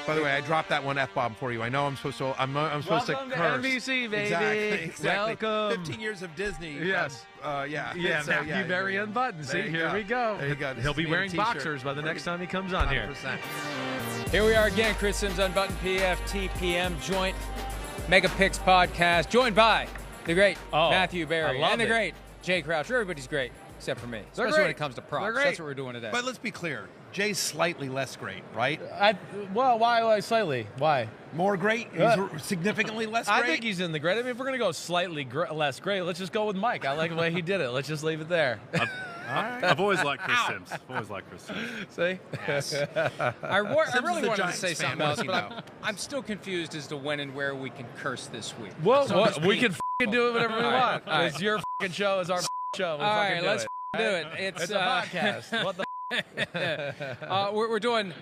By the way, I dropped that one F-bomb for you. I know I'm supposed to. I'm supposed Welcome to curse. to NBC, baby. Exactly. Welcome. 15 years of Disney. Yes. Yeah. So, Matthew Berry Unbuttoned. See, here we go. There you go. He'll be wearing boxers by the next time he comes on 100%. here. Here we are again, Chris Simms Unbuttoned, PFTPM joint Mega Picks podcast, joined by the great Matthew Berry and the great Jay Crouch. Everybody's great except for me, especially when it comes to props. That's what we're doing today. But let's be clear. Jay's slightly less great, right? Well, why slightly? Why? More great? He's significantly less great? I think he's in the great. I mean, if we're going to go slightly less great, let's just go with Mike. I like the way he did it. Let's just leave it there. I've always liked Chris Simms. See? Yes. I really wanted to say something else, but I'm still confused as to when and where we can curse this week. Well, we can do it whatever we want. It's your show. It's our show. All right, let's do it. It's a podcast. What the we're doing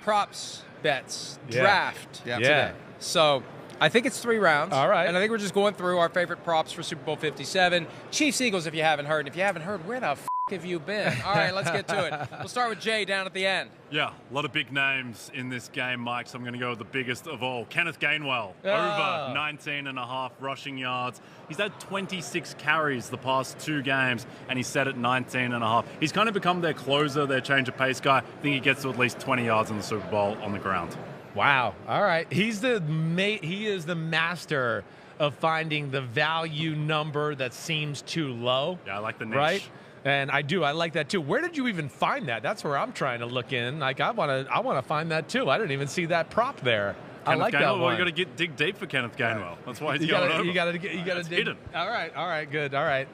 props, bets, draft today. So I think it's 3 rounds. All right. And I think we're just going through our favorite props for Super Bowl 57. Chiefs Eagles, if you haven't heard. And if you haven't heard, where the f have you been? All right, let's get to it. We'll start with Jay down at the end. Yeah, a lot of big names in this game, Mike, so I'm going to go with the biggest of all. Kenneth Gainwell, over 19.5 rushing yards. He's had 26 carries the past 2 games, and he's set at 19.5. He's kind of become their closer, their change of pace guy. I think he gets to at least 20 yards in the Super Bowl on the ground. Wow. All right. He is the master of finding the value number that seems too low. Yeah, I like the niche. Right? And I like that too. Where did you even find that? That's where I'm trying to look in. Like I want to find that too. I didn't even see that prop there. I like that one. Well, you got to dig deep for Kenneth Gainwell. That's why he's going over. You got to dig. Hidden. All right, good. All right.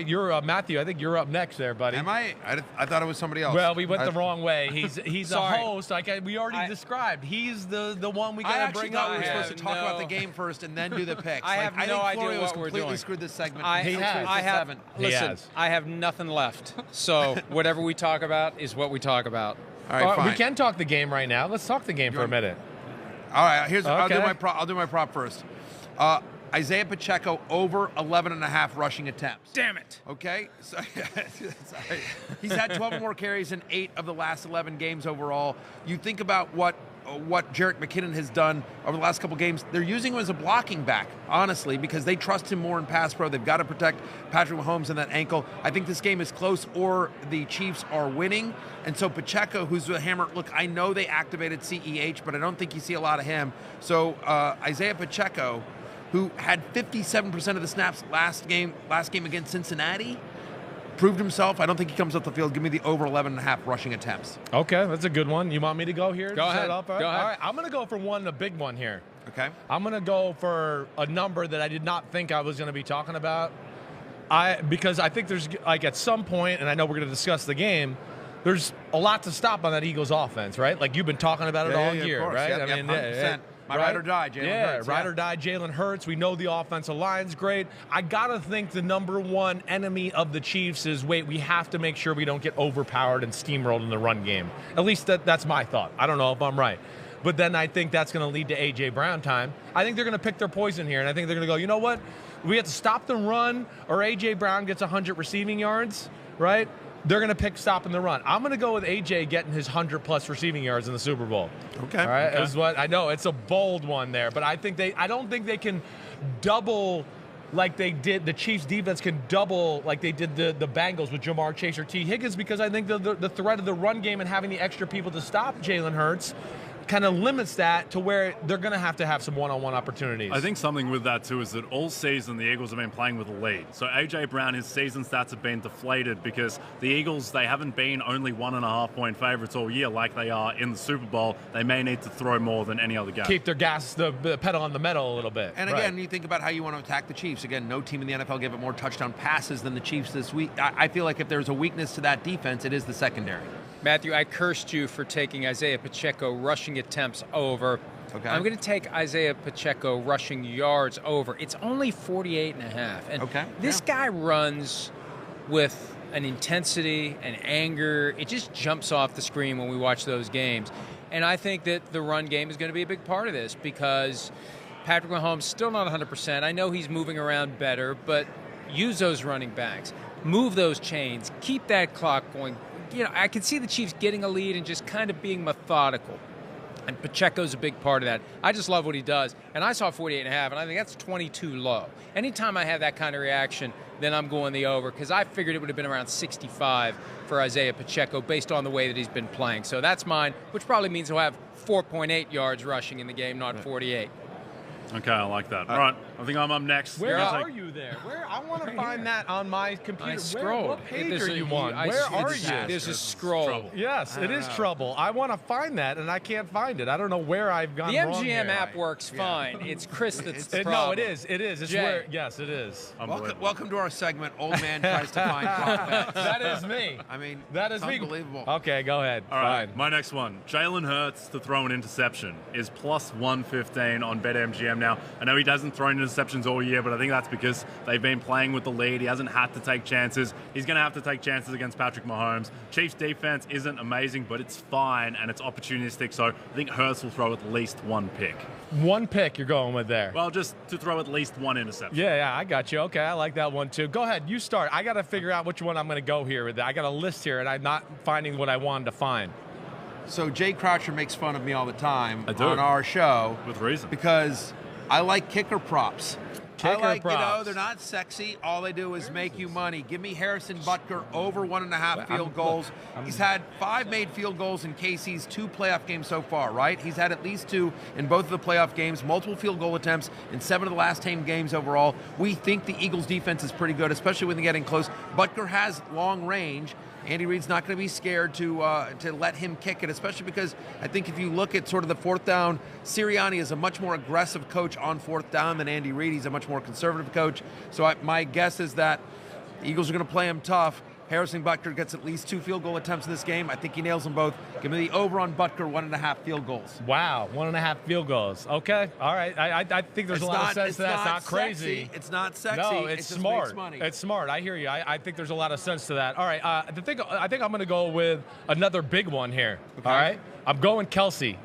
You're Matthew. I think you're up next there, buddy. Am I? I thought it was somebody else. Well, we went the wrong way. He's a host, like we already described. He's the one we got to bring up. I actually thought we were supposed to talk about the game first and then do the picks. I have no idea what we're doing. Completely screwed this segment. I have nothing left. So whatever we talk about is what we talk about. All right, fine. We can talk the game right now. Let's talk the game for a minute. All right, I'll do my prop first. Isaiah Pacheco over 11.5 rushing attempts. Damn it. Okay? So, he's had 12 or more carries in 8 of the last 11 games overall. You think about what Jerick McKinnon has done over the last couple games. They're using him as a blocking back, honestly, because they trust him more in pass pro. They've got to protect Patrick Mahomes in that ankle. I think this game is close or the Chiefs are winning. And so Pacheco, who's a hammer, look, I know they activated CEH, but I don't think you see a lot of him. So Isaiah Pacheco, who had 57% of the snaps last game against Cincinnati, proved himself. I don't think he comes up the field. Give me the over 11.5 rushing attempts. Okay, that's a good one. You want me to go here? Go ahead. All right, I'm going to go for a big one here. Okay. I'm going to go for a number that I did not think I was going to be talking about. Because I think there's, like, at some point, and I know we're going to discuss the game, there's a lot to stop on that Eagles offense, right? Like, you've been talking about it all year, right? Yep, I mean, 100%. My ride or die, Jalen Hurts. Ride or die, Jalen Hurts. We know the offensive line's great. I got to think the number one enemy of the Chiefs is, we have to make sure we don't get overpowered and steamrolled in the run game. At least that's my thought. I don't know if I'm right. But then I think that's going to lead to A.J. Brown time. I think they're going to pick their poison here, and I think they're going to go, you know what? We have to stop the run, or A.J. Brown gets 100 receiving yards, right? They're going to pick stopping the run. I'm going to go with A.J. getting his 100-plus receiving yards in the Super Bowl. Okay. All right. Okay. Is what I know. It's a bold one there, but I don't think they can double like they did. The Chiefs defense can double like they did the Bengals with Jamar Chase or T. Higgins, because I think the threat of the run game and having the extra people to stop Jalen Hurts kind of limits that to where they're going to have some one-on-one opportunities. I think something with that, too, is that all season the Eagles have been playing with a lead. So A.J. Brown, his season stats have been deflated because the Eagles, they haven't been only 1.5-point favorites all year like they are in the Super Bowl. They may need to throw more than any other game. Keep their the pedal on the metal a little bit. And again, you think about how you want to attack the Chiefs. Again, no team in the NFL gave up more touchdown passes than the Chiefs this week. I feel like if there's a weakness to that defense, it is the secondary. Matthew, I cursed you for taking Isaiah Pacheco rushing attempts over. Okay. I'm going to take Isaiah Pacheco rushing yards over. It's only 48.5. And this guy runs with an intensity and anger. It just jumps off the screen when we watch those games. And I think that the run game is going to be a big part of this because Patrick Mahomes still not 100%. I know he's moving around better, but use those running backs. Move those chains. Keep that clock going. You know, I can see the Chiefs getting a lead and just kind of being methodical. And Pacheco's a big part of that. I just love what he does. And I saw 48.5, and I think that's 22 low. Anytime I have that kind of reaction, then I'm going the over, because I figured it would have been around 65 for Isaiah Pacheco based on the way that he's been playing. So that's mine, which probably means he'll have 4.8 yards rushing in the game, not 48. Okay, I like that. All right, I think I'm up next. Where are you there? I want to find that on my computer. I scrolled. What page are you on? Where are you? There's a scroll. Yes, it is trouble. I want to find that, and I can't find it. I don't know where I've gone wrong. The MGM here. app works fine. It's Chris that's the problem. No, it is. It is. It's where. Yes, it is. Welcome to our segment. Old man tries to find prop bets. That is me. I mean, that is unbelievable. Okay, go ahead. All right, my next one. Jalen Hurts to throw an interception is plus 115 on BetMGM now. I know he hasn't thrown interceptions all year, but I think that's because they've been playing with the lead. He hasn't had to take chances. He's going to have to take chances against Patrick Mahomes. Chiefs defense isn't amazing, but it's fine and it's opportunistic, so I think Hurts will throw at least one pick. One pick you're going with there. Well, just to throw at least one interception. Yeah, I got you. Okay, I like that one too. Go ahead, you start. I got to figure out which one I'm going to go here with. I got a list here, and I'm not finding what I wanted to find. So Jay Croucher makes fun of me all the time on our show. With reason. Because I like kicker props. Props. You know, they're not sexy. All they do is make you money. Give me Harrison Butker over 1.5 field goals. He's had 5 made field goals in KC's 2 playoff games so far, right? He's had at least 2 in both of the playoff games, multiple field goal attempts in 7 of the last 10 games overall. We think the Eagles' defense is pretty good, especially when they're getting close. Butker has long range. Andy Reid's not going to be scared to let him kick it, especially because I think if you look at sort of the fourth down, Sirianni is a much more aggressive coach on fourth down than Andy Reid. He's a much more conservative coach. So my guess is that the Eagles are going to play him tough. Harrison Butker gets at least 2 field goal attempts in this game. I think he nails them both. Give me the over on Butker, 1.5 field goals. Wow, 1.5 field goals. Okay, all right. I think there's a lot of sense to that. It's not crazy. It's not sexy. No, it's smart. Makes money. It's smart. I hear you. I think there's a lot of sense to that. All right, I think I'm going to go with another big one here. Okay. All right, I'm going Kelsey.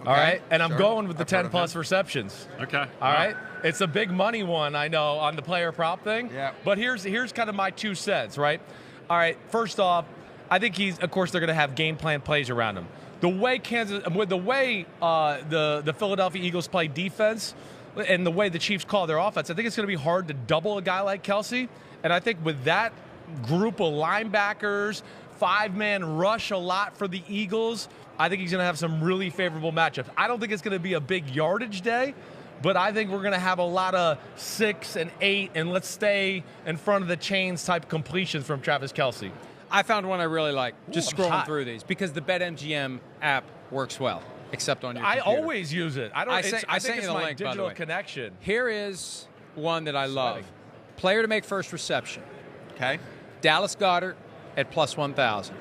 Okay. All right, and I'm going with the 10+ receptions. Okay. All right. It's a big money one, I know, on the player prop thing. Yeah. But here's kind of my 2 cents, right? All right, first off, I think of course, they're going to have game plan plays around him. The way the Philadelphia Eagles play defense and the way the Chiefs call their offense, I think it's going to be hard to double a guy like Kelsey. And I think with that group of linebackers, 5-man rush a lot for the Eagles, I think he's going to have some really favorable matchups. I don't think it's going to be a big yardage day, but I think we're going to have a lot of 6 and 8, and let's stay in front of the chains type completions from Travis Kelce. I found one I really like, just I'm scrolling hot. through these, because the BetMGM app works well, except on your computer. I always use it. I think sent it's you the my link, by the digital way. connection. Here is one that I love. Player to make first reception. Okay. Dallas Goedert at plus 1,000.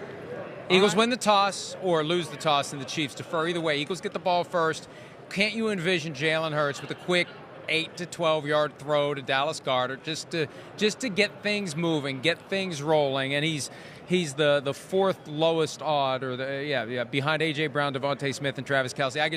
Eagles win the toss or lose the toss, and the Chiefs defer. Either way, Eagles get the ball first. Can't you envision Jalen Hurts with a quick 8 to 12-yard throw to Dallas Goedert just to get things moving, get things rolling? And he's the 4th lowest odd, or behind A.J. Brown, Devontae Smith, and Travis Kelce. I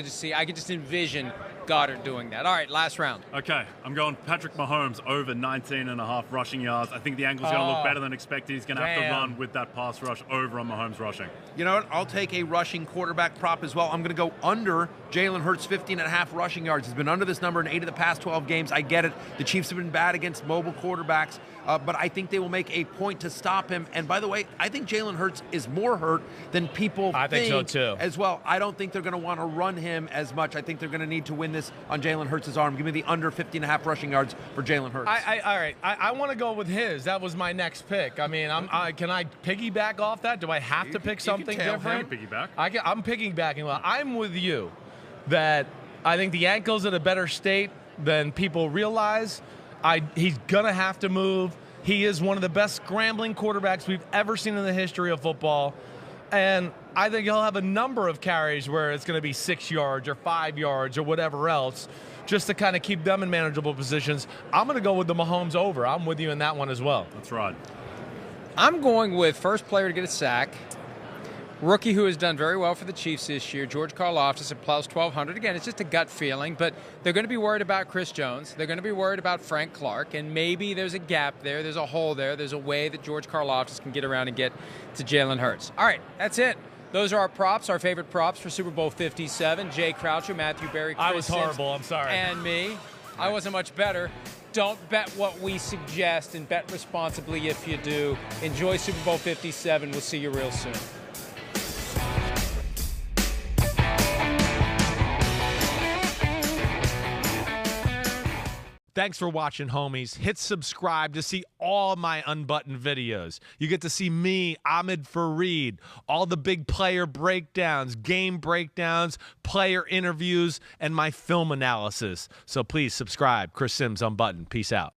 could just envision Goddard doing that. All right, last round. Okay, I'm going Patrick Mahomes over 19.5 rushing yards. I think the angle's going to look better than expected. He's going to have to run with that pass rush over on Mahomes rushing. You know what? I'll take a rushing quarterback prop as well. I'm going to go under Jalen Hurts' 15.5 rushing yards. He's been under this number in 8 of the past 12 games. I get it. The Chiefs have been bad against mobile quarterbacks, but I think they will make a point to stop him. And by the way, I think Jalen Hurts is more hurt than people think so too. As well. I don't think they're going to want to run him as much. I think they're going to need to win this on Jalen Hurts' arm. Give me the under 15.5 rushing yards for Jalen Hurts. All right. I want to go with his. That was my next pick. I mean, can I piggyback off that? Do I have to pick something different? Piggyback. I'm piggybacking. Well, I'm with you that I think the ankle's in a better state than people realize. He's going to have to move. He is one of the best scrambling quarterbacks we've ever seen in the history of football. And I think he'll have a number of carries where it's going to be 6 yards or 5 yards or whatever else, just to kind of keep them in manageable positions. I'm going to go with the Mahomes over. I'm with you in that one as well. That's right. I'm going with first player to get a sack. Rookie who has done very well for the Chiefs this year, George Karlaftis at plus 1,200. Again, it's just a gut feeling, but they're going to be worried about Chris Jones. They're going to be worried about Frank Clark, and maybe there's a gap there. There's a hole there. There's a way that George Karlaftis can get around and get to Jalen Hurts. All right, that's it. those are our props, our favorite props for Super Bowl 57. Jay Croucher, Matthew Berry, Chris I was horrible. Simms, I'm sorry. And me. I wasn't much better. Don't bet what we suggest, and bet responsibly if you do. Enjoy Super Bowl 57. We'll see you real soon. Thanks for watching, homies. Hit subscribe to see all my unbuttoned videos. You get to see me, Ahmed Fareed, all the big player breakdowns, game breakdowns, player interviews, and my film analysis. So please subscribe. Chris Simms Unbuttoned. Peace out.